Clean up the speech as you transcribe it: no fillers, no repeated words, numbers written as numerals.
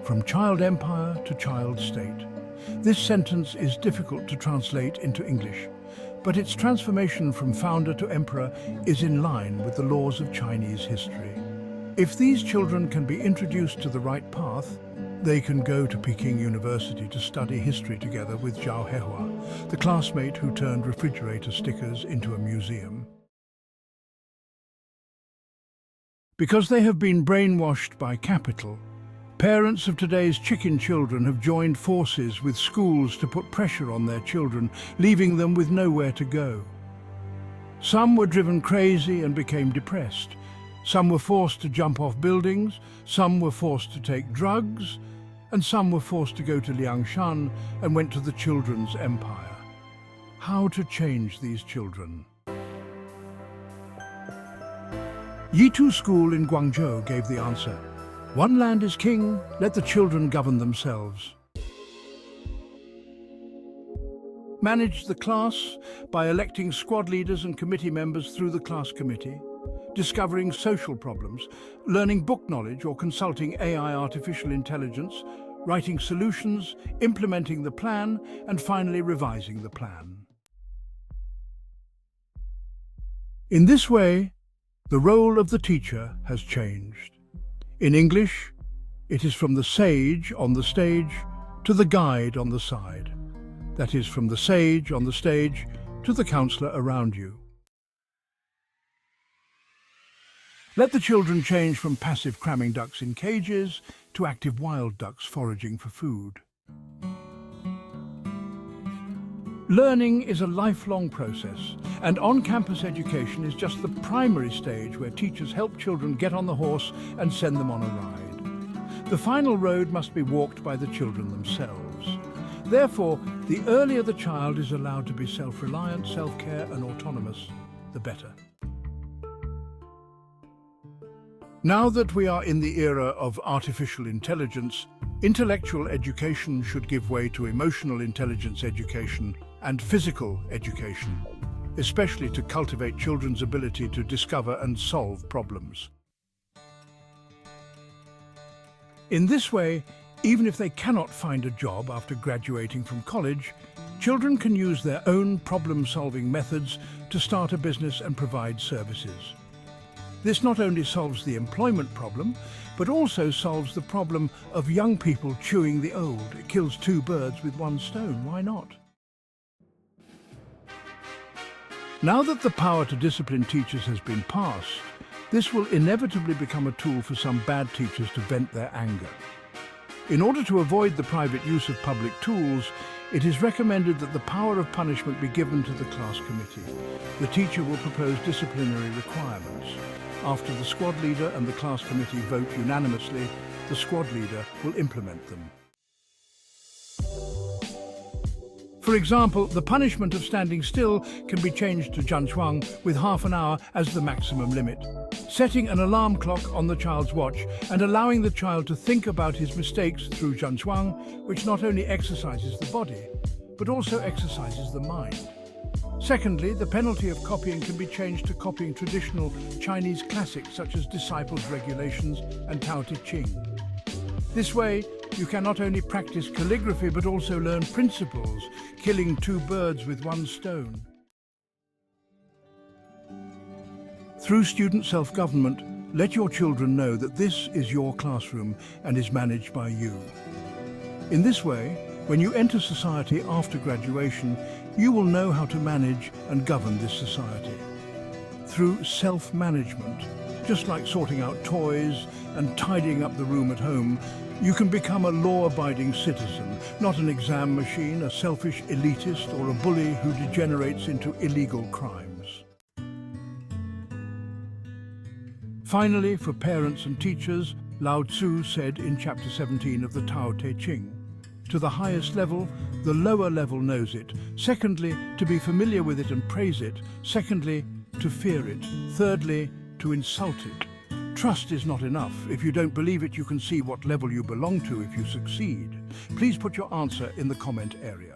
from child empire to child state. This sentence is difficult to translate into English, but its transformation from founder to emperor is in line with the laws of Chinese history. If these children can be introduced to the right path, they can go to Peking University to study history together with Zhao Hehua, the classmate who turned refrigerator stickers into a museum. Because they have been brainwashed by capital, parents of today's chicken children have joined forces with schools to put pressure on their children, leaving them with nowhere to go. Some were driven crazy and became depressed. Some were forced to jump off buildings, some were forced to take drugs, and some were forced to go to Liangshan and went to the children's empire. How to change these children? Yitu School in Guangzhou gave the answer. One land is king, let the children govern themselves. Manage the class by electing squad leaders and committee members through the class committee, discovering social problems, learning book knowledge or consulting AI artificial intelligence, writing solutions, implementing the plan, and finally revising the plan. In this way, the role of the teacher has changed. In English, it is from the sage on the stage to the guide on the side. That is, from the sage on the stage to the counselor around you. Let the children change from passive cramming ducks in cages to active wild ducks foraging for food. Learning is a lifelong process, and on-campus education is just the primary stage where teachers help children get on the horse and send them on a ride. The final road must be walked by the children themselves. Therefore, the earlier the child is allowed to be self-reliant, self-care and autonomous, the better. Now that we are in the era of artificial intelligence, intellectual education should give way to emotional intelligence education and physical education, especially to cultivate children's ability to discover and solve problems. In this way, even if they cannot find a job after graduating from college, children can use their own problem-solving methods to start a business and provide services. This not only solves the employment problem, but also solves the problem of young people chewing the old. It kills two birds with one stone. Why not? Now that the power to discipline teachers has been passed, this will inevitably become a tool for some bad teachers to vent their anger. In order to avoid the private use of public tools, it is recommended that the power of punishment be given to the class committee. The teacher will propose disciplinary requirements. After the squad leader and the class committee vote unanimously, the squad leader will implement them. For example, the punishment of standing still can be changed to zhanchuang with half an hour as the maximum limit. Setting an alarm clock on the child's watch and allowing the child to think about his mistakes through zhanchuang, which not only exercises the body, but also exercises the mind. Secondly, the penalty of copying can be changed to copying traditional Chinese classics such as Disciples' Regulations and Tao Te Ching. This way, you can not only practice calligraphy but also learn principles, killing two birds with one stone. Through student self-government, let your children know that this is your classroom and is managed by you. In this way, when you enter society after graduation, you will know how to manage and govern this society. Through self-management, just like sorting out toys and tidying up the room at home, you can become a law-abiding citizen, not an exam machine, a selfish elitist, or a bully who degenerates into illegal crimes. Finally, for parents and teachers, Lao Tzu said in chapter 17 of the Tao Te Ching, to the highest level, the lower level knows it. Secondly, to be familiar with it and praise it. Secondly, to fear it. Thirdly, to insult it. Trust is not enough. If you don't believe it, you can see what level you belong to if you succeed. Please put your answer in the comment area.